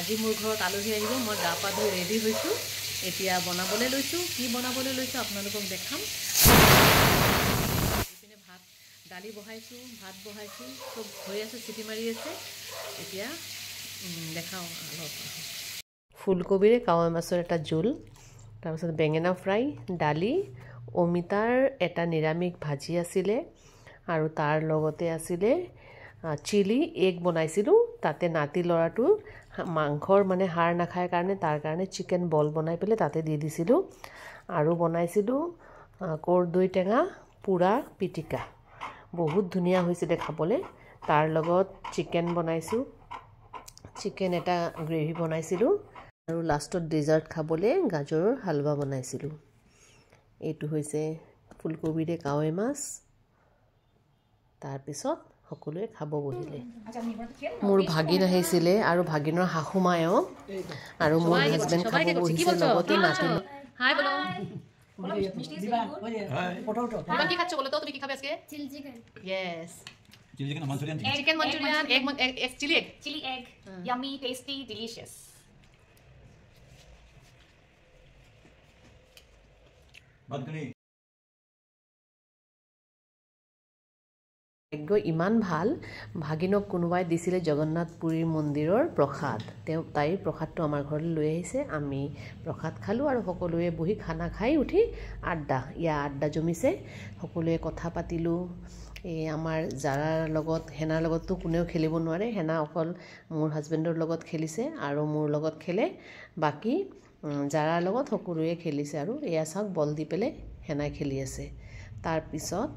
আজি মোৰ ঘৰত আলহী আহিব মই গা পা ধুই ৰেডি হৈছোঁ এতিয়া বনাবলৈ লৈছোঁ কি বনাবলৈ লৈছোঁ আপোনালোকক দেখাম ইপিনে ভাত দালি বহাইছোঁ ভাত বহাইছোঁ চব হৈ আছে চিটি মাৰি আছে এতিয়া দেখাওঁ অলপ ফুলকবিৰে কাৱৈ মাছৰ এটা জোল তাৰপিছত বেঙেনা ফ্ৰাই দালি অমিতাৰ এটা নিৰামিষ ভাজি আছিলে আৰু তাৰ লগতে আছিলে চিলি এগ বনাইছিলোঁ তাতে নাতি লৰাটো মাংসৰ মানে হাড় নাখায় কাৰণে তাৰ কাৰণে চিকেন বল বনাই পেলে তাতে দি দিছিলোঁ আৰু বনাইছিলোঁ কৰ্দৈ টেঙা পুৰা পিটিকা বহুত ধুনীয়া হৈছিলে খাবলৈ তাৰ লগত চিকেন বনাইছোঁ চিকেন এটা গ্ৰেভি বনাইছিলোঁ আৰু লাষ্টত ডেজাৰ্ট খাবলৈ গাজৰৰ হালৱা বনাইছিলোঁ এইটো হৈছে ফুলকবিৰে কাৱৈ মাছ তাৰ পিছত সকলোৱে খাব বহিলে মোৰ ভাগিন আহিছিলে আৰু ভাগিনৰ শাহুমায়ও আৰু মোৰ হাজবেণ্ড খাব বহিছে লগতে নাতি হাই বলো তুমি কি খাচ্ছ বলো তো তুমি কি খাবে আজকে chilli chicken yes chilli chicken Manchurian chicken Manchurian egg chilli egg yummy tasty delicious বাদকনি ইমান ভাল ভাগিনক কোনোবাই দিছিলে জগন্নাথপুৰীৰ মন্দিৰৰ প্ৰসাদ তেওঁ তাইৰ প্ৰসাদটো আমাৰ ঘৰলৈ লৈ আহিছে আমি প্ৰসাদ খালোঁ আৰু সকলোৱে বহি খানা খাই উঠি আড্ডা জমিছে সকলোৱে কথা পাতিলোঁ এই আমাৰ জাৰাৰ লগত হেনাৰ লগততো কোনেও খেলিব নোৱাৰে হেনা অকল মোৰ হাজবেণ্ডৰ লগত খেলিছে আৰু মোৰ লগত খেলে বাকী জাৰাৰ লগত সকলোৱে খেলিছে আৰু এয়া চাওক বল দি পেলে হেনাই খেলি আছে তাৰ পিছত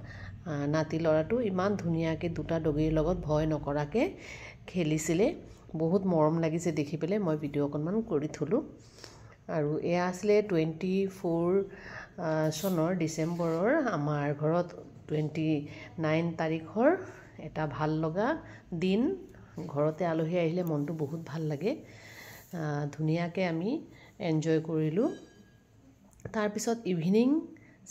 নাতি লৰাটো ইমান ধুনীয়াকৈ দুটা ডগীৰ লগত ভয় নকৰাকে খেলিছিলে বহুত মৰম লাগিছে দেখি পেলে মই ভিডিঅ' অকণমান কৰি থলোঁ আৰু এয়া আছিলে 24 চনৰ ডিচেম্বৰৰ আমাৰ ঘৰত 29 তাৰিখৰ এটা ভাল লগা দিন ঘৰতে আলহী আহিলে মনটো বহুত ভাল লাগে ধুনীয়াকৈ আমি এনজয় কৰিলোঁ তাৰ পিছত ইভিনিং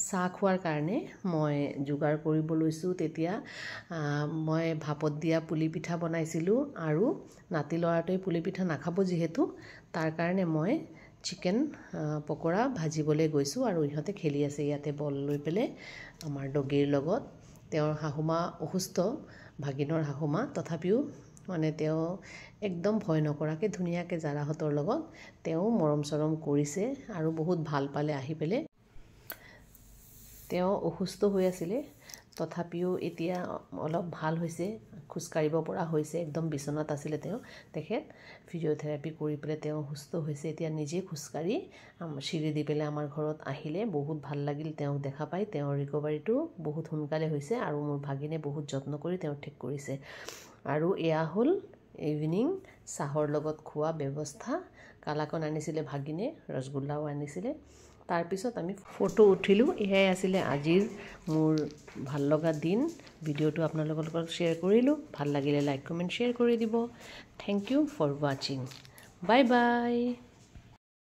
চাহ খোৱাৰ কাৰণে মই যোগাৰ কৰিব লৈছোঁ তেতিয়া মই ভাপত দিয়া পুলি পিঠা বনাইছিলোঁ আৰু নাতি লৰাটোৱে পুলি পিঠা নাখাব যিহেতু তাৰ কাৰণে মই চিকেন পকৰা ভাজিবলৈ গৈছোঁ আৰু ইহঁতে খেলি আছে ইয়াতে বল লৈ পেলে আমাৰ ডগীৰ লগত তেওঁৰ শাহুমা অসুস্থ ভাগিনৰ শাহুমা তথাপিও মানে তেওঁ একদম ভয় নকৰাকৈ ধুনীয়াকৈ জাৰাহঁতৰ লগত তেওঁ মৰম চৰম কৰিছে আৰু বহুত ভাল পালে আহি পেলে তেওঁ অসুস্থ হৈ আছিলে তথাপিও এতিয়া অলপ ভাল হৈছে খোজকাঢ়িব পৰা হৈছে একদম বিচনাত আছিলে তেওঁ তেখেত ফিজিঅ'থেৰাপি কৰি পেলাই তেওঁ সুস্থ হৈছে এতিয়া নিজে খোজকাঢ়ি চিৰি দি পেলাই আমাৰ ঘৰত আহিলে বহুত ভাল লাগিল তেওঁক দেখা পাই তেওঁৰ ৰিকভাৰীটো বহুত সোনকালে হৈছে আৰু মোৰ ভাগিনে বহুত যত্ন কৰি তেওঁ ঠিক কৰিছে আৰু এয়া হ'ল ইভিনিং চাহৰ লগত খোৱা ব্যৱস্থা কালাকন আনিছিলে ভাগিনে ৰসগোল্লাও আনিছিলে তাৰপিছত আমি ফটো উঠিলোঁ এয়াই আছিলে আজিৰ মোৰ ভাল লগা দিন ভিডিঅ'টো আপোনালোকৰ লগত শ্বেয়াৰ কৰিলোঁ ভাল লাগিলে লাইক কমেণ্ট শ্বেয়াৰ কৰি দিব থেংক ইউ ফৰ ৱাচিং বাই বাই